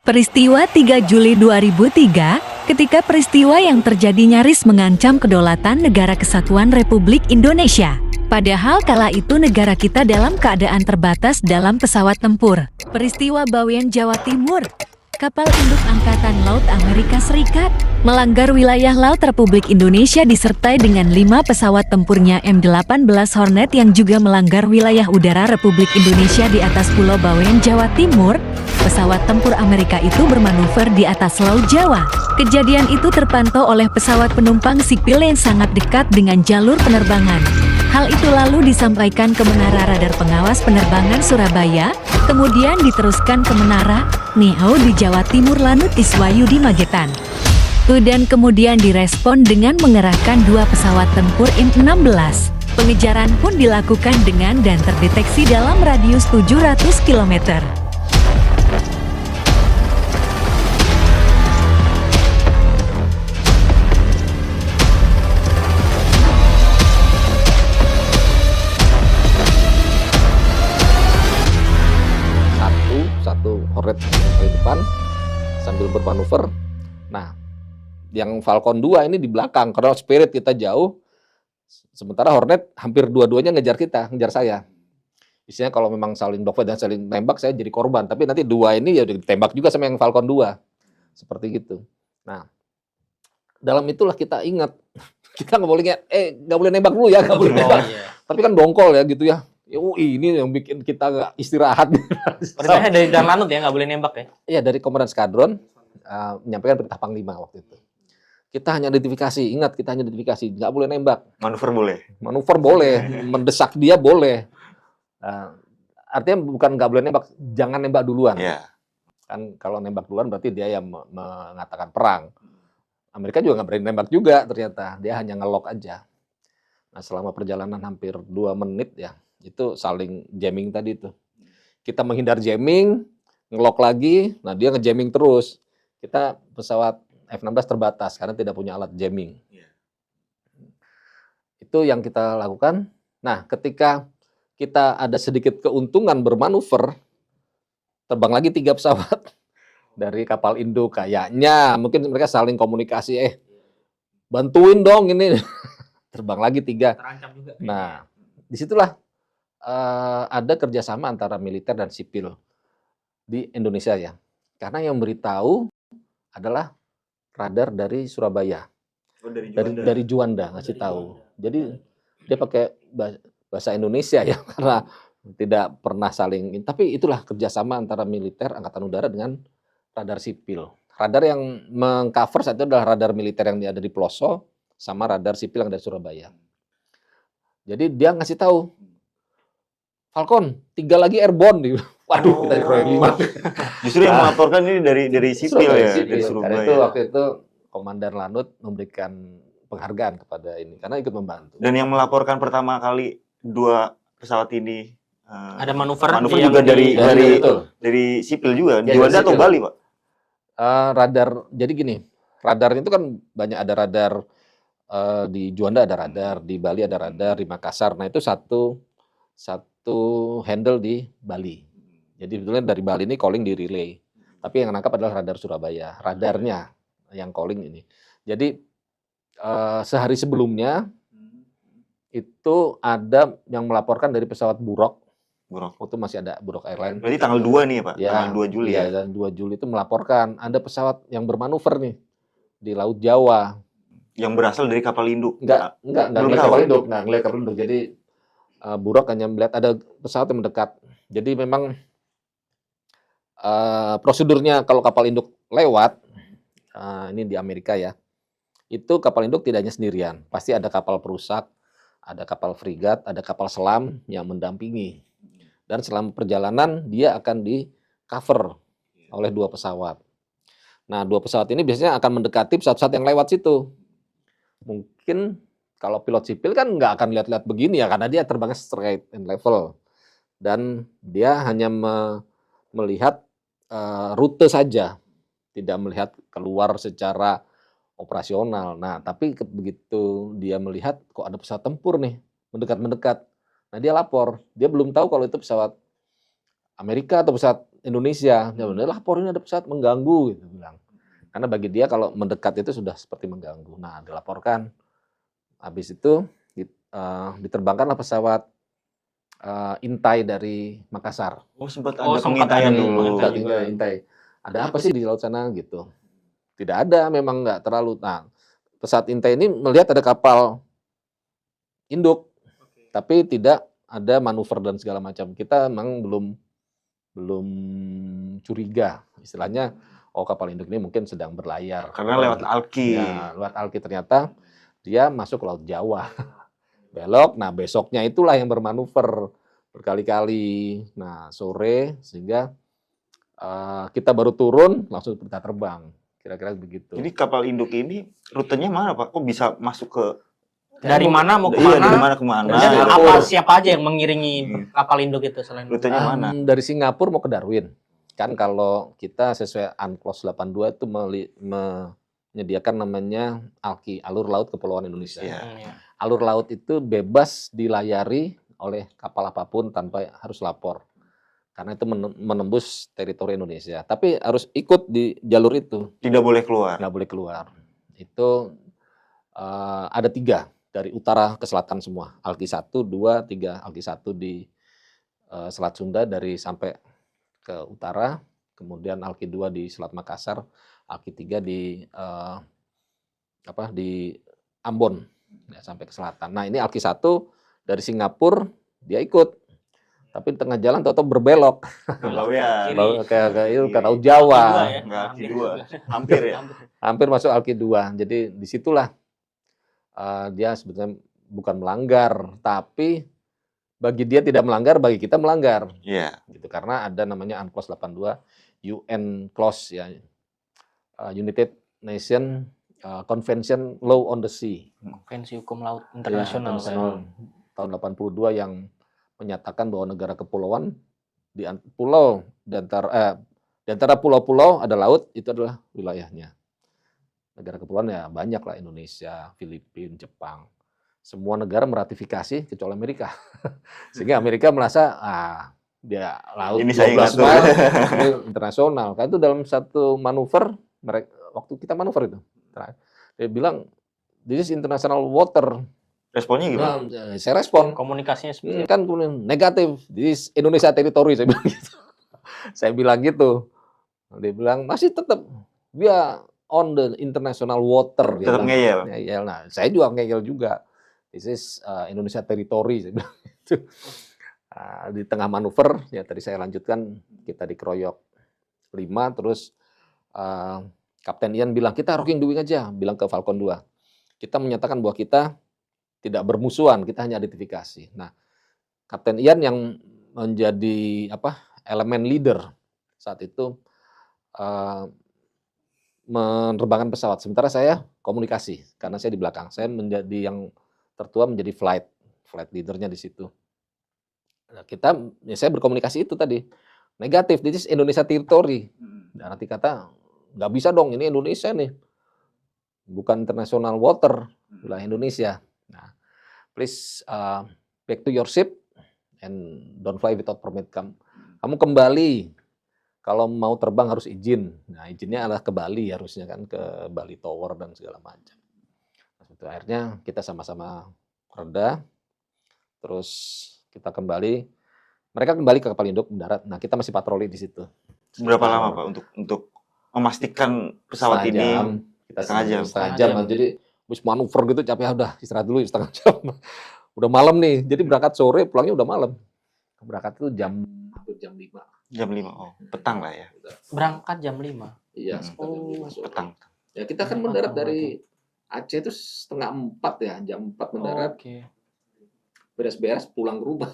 Peristiwa 3 Juli 2003, ketika peristiwa yang terjadi nyaris mengancam kedaulatan Negara Kesatuan Republik Indonesia. Padahal kala itu negara kita dalam keadaan terbatas dalam pesawat tempur. Peristiwa Bawean, Jawa Timur. Kapal induk Angkatan Laut Amerika Serikat melanggar wilayah laut Republik Indonesia disertai dengan 5 pesawat tempurnya M-18 Hornet yang juga melanggar wilayah udara Republik Indonesia di atas Pulau Bawean, Jawa Timur. Pesawat tempur Amerika itu bermanuver di atas Laut Jawa. Kejadian itu terpantau oleh pesawat penumpang sipil yang sangat dekat dengan jalur penerbangan. Hal itu lalu disampaikan ke Menara Radar Pengawas Penerbangan Surabaya, kemudian diteruskan ke Menara NEO di Jawa Timur Lanut Iswayu di Magetan. Dan kemudian direspon dengan mengerahkan 2 pesawat tempur M-16. Pengejaran pun dilakukan dengan dan terdeteksi dalam radius 700 km. Satu Hornet di depan sambil bermanuver. Nah, yang Falcon 2 ini di belakang karena Spirit kita jauh. Sementara Hornet hampir dua-duanya ngejar saya. Isinya kalau memang saling dogfight dan saling tembak saya jadi korban, tapi nanti 2 ini ya ditembak juga sama yang Falcon 2. Seperti gitu. Nah, dalam itulah kita ingat kita nggak boleh nembak dulu ya, nggak boleh nembak. Tapi kan dongkol ya gitu ya. Ini yang bikin kita nggak istirahat. Perintahnya dari Dan Lanut ya, nggak boleh nembak ya? Iya, dari Komandan Skadron menyampaikan perintah Panglima waktu itu. Kita hanya identifikasi, ingat kita hanya identifikasi, nggak boleh nembak. Manuver boleh, mendesak dia boleh. Artinya bukan nggak boleh nembak, jangan nembak duluan. Yeah. Kan kalau nembak duluan berarti dia yang mengatakan perang. Amerika juga nggak berani nembak juga ternyata, dia hanya ngelok aja. Nah, selama perjalanan hampir 2 menit ya, itu saling jamming tadi tuh. Kita menghindar jamming, ngelok lagi, nah dia ngejamming terus. Kita pesawat F-16 terbatas karena tidak punya alat jamming. Itu yang kita lakukan. Nah, ketika kita ada sedikit keuntungan bermanuver, terbang lagi 3 pesawat dari kapal induk. Kayaknya mungkin mereka saling komunikasi, bantuin dong ini. Terbang lagi 3. Terancam juga. Nah, disitulah ada kerjasama antara militer dan sipil di Indonesia ya. Karena yang beritahu adalah radar dari Surabaya. Dari Juanda ngasih tahu. Jadi dia pakai bahasa Indonesia ya karena tidak pernah saling. Tapi itulah kerjasama antara militer Angkatan Udara dengan radar sipil. Radar yang mengcover saat itu adalah radar militer yang ada di Ploso sama radar sipil yang dari Surabaya. Jadi dia ngasih tahu, Falcon, 3 lagi airborne. Waduh, kita dikeroyok 5. Justru yang melaporkan ini dari sipil ya, dari Surabaya. Karena waktu itu Komandan Lanut memberikan penghargaan kepada ini karena ikut membantu. Dan yang melaporkan pertama kali 2 pesawat ini ada manuver juga dari sipil juga. Ya, Juanda atau Bali, Pak? Radar. Jadi gini, radar itu kan banyak, ada radar di Juanda ada radar, di Bali ada radar, di Makassar. Nah, itu satu handle di Bali. Jadi sebetulnya dari Bali ini calling di relay. Tapi yang nangkap adalah radar Surabaya. Radarnya yang calling ini. Jadi sehari sebelumnya itu ada yang melaporkan dari pesawat Burok. Waktu masih ada Burok Airline. Berarti tanggal 2 nih ya, Pak? Ya, tanggal 2 Juli ya? Dan 2 Juli itu melaporkan ada pesawat yang bermanuver nih di Laut Jawa. Yang berasal dari kapal induk? Enggak ngelihat kapal induk. Jadi Burok hanya melihat ada pesawat yang mendekat. Jadi memang prosedurnya kalau kapal induk lewat, ini di Amerika ya, itu kapal induk tidak hanya sendirian. Pasti ada kapal perusak, ada kapal frigat, ada kapal selam yang mendampingi. Dan selama perjalanan dia akan di-cover oleh 2 pesawat. Nah, 2 pesawat ini biasanya akan mendekati pesawat-pesawat yang lewat situ. Mungkin kalau pilot sipil kan nggak akan lihat-lihat begini ya, karena dia terbangnya straight and level. Dan dia hanya melihat rute saja, tidak melihat keluar secara operasional. Nah, tapi begitu dia melihat kok ada pesawat tempur nih, mendekat-mendekat. Nah, dia lapor. Dia belum tahu kalau itu pesawat Amerika atau pesawat Indonesia. Ya benar, laporin ada pesawat mengganggu gitu bilang. Karena bagi dia kalau mendekat itu sudah seperti mengganggu. Nah, dilaporkan. Habis itu diterbangkanlah pesawat intai dari Makassar. Oh, sempat Oh, ada sempat pengintaian ada dulu. pengintaian. Intai, intai. Ada apa sih di laut sana gitu? Tidak ada, memang nggak terlalu. Nah, pesawat intai ini melihat ada kapal induk, tapi tidak ada manuver dan segala macam. Kita memang belum curiga, istilahnya. Oh, kapal induk ini mungkin sedang berlayar. Karena lewat Alki. Ya, lewat Alki ternyata dia masuk ke Laut Jawa. Belok, nah besoknya itulah yang bermanuver berkali-kali. Nah, sore sehingga kita baru turun langsung kita terbang. Kira-kira begitu. Jadi kapal induk ini rutenya mana, Pak? Kok bisa masuk ke Dari mana mau ke Iya, dari mana? mana ke mana? Dan Singapura. siapa aja yang mengiringi kapal induk itu selain Rutenya mana? Dari Singapura mau ke Darwin. Kan kalau kita sesuai UNCLOS 82 itu menyediakan namanya ALKI, Alur Laut Kepulauan Indonesia. Iya. Ya. Alur laut itu bebas dilayari oleh kapal apapun tanpa harus lapor. Karena itu menembus teritori Indonesia. Tapi harus ikut di jalur itu, Tidak boleh keluar. nggak boleh keluar. Itu ada 3 dari utara ke selatan semua. ALKI 1, 2, 3. ALKI 1 di Selat Sunda dari sampai ke utara, kemudian ALKI 2 di Selat Makassar, ALKI 3 di Ambon ya, sampai ke selatan. Nah, ini ALKI 1 dari Singapura dia ikut. Tapi di tengah jalan tahu-tahu berbelok. Lawean. Ke Laut Jawa. Dua ya. Enggak, ALKI 2. Hampir ya. Hampir masuk ALKI 2. Jadi disitulah dia sebetulnya bukan melanggar, tapi bagi dia tidak melanggar, bagi kita melanggar. Iya. Gitu, karena ada namanya UNCLOS 82, UN Clause ya, United Nation Convention Law on the Sea. Konvensi Hukum Laut Internasional. Ya, tahun 82 yang menyatakan bahwa negara kepulauan di antara pulau-pulau ada laut, itu adalah wilayahnya. Negara kepulauan ya banyak lah, Indonesia, Filipina, Jepang. Semua negara meratifikasi kecuali Amerika. Sehingga Amerika merasa dia laut Ini saya 12 ngatur. mil, ini internasional. Karena itu dalam satu manuver mereka waktu kita manuver itu, dia bilang this is international water. Responnya gimana? Nah, saya respon. Komunikasinya seperti Kan kemudian negatif, this is Indonesia territory, saya bilang gitu. Saya bilang gitu. Dia bilang masih tetap dia on the international water. Tetap ngeyel. Ngeyel. Nah, saya juga ngeyel juga. This is Indonesia territory, saya bilang gitu. Di tengah manuver, ya tadi saya lanjutkan, kita dikeroyok 5, terus Kapten Ian bilang, kita rocking the wing aja, bilang ke Falcon 2. Kita menyatakan bahwa kita tidak bermusuhan, kita hanya identifikasi. Nah, Kapten Ian yang menjadi elemen leader saat itu menerbangkan pesawat. Sementara saya komunikasi, karena saya di belakang. Saya menjadi yang tertua, menjadi flight leadernya di situ. Nah, saya berkomunikasi itu tadi. Negatif, this is Indonesia territory. Dan nanti kata, nggak bisa dong, ini Indonesia nih. Bukan international water, wilayah Indonesia. Nah, please back to your ship and don't fly without permit. Kamu kembali. Kalau mau terbang harus izin. Nah, izinnya adalah ke Bali harusnya kan, ke Bali Tower dan segala macam. Nah, akhirnya kita sama-sama reda. Terus kita kembali. Mereka kembali ke kapal induk mendarat. Nah, kita masih patroli di situ. Berapa lama, Pak, untuk memastikan pesawat ini? Kita setengah jam. Jadi habis manuver gitu capek, udah istirahat dulu setengah jam. Udah malam nih. Jadi berangkat sore, pulangnya udah malam. Berangkat itu hampir jam 5. Jam 5. Oh, petang lah ya. berangkat jam 5. Iya, Oh, jam 5 sore. Petang. Ya, kita kan mendarat dari Aceh itu 3:30 ya, jam 4 mendarat. Oke. Beres-beres pulang ke rumah.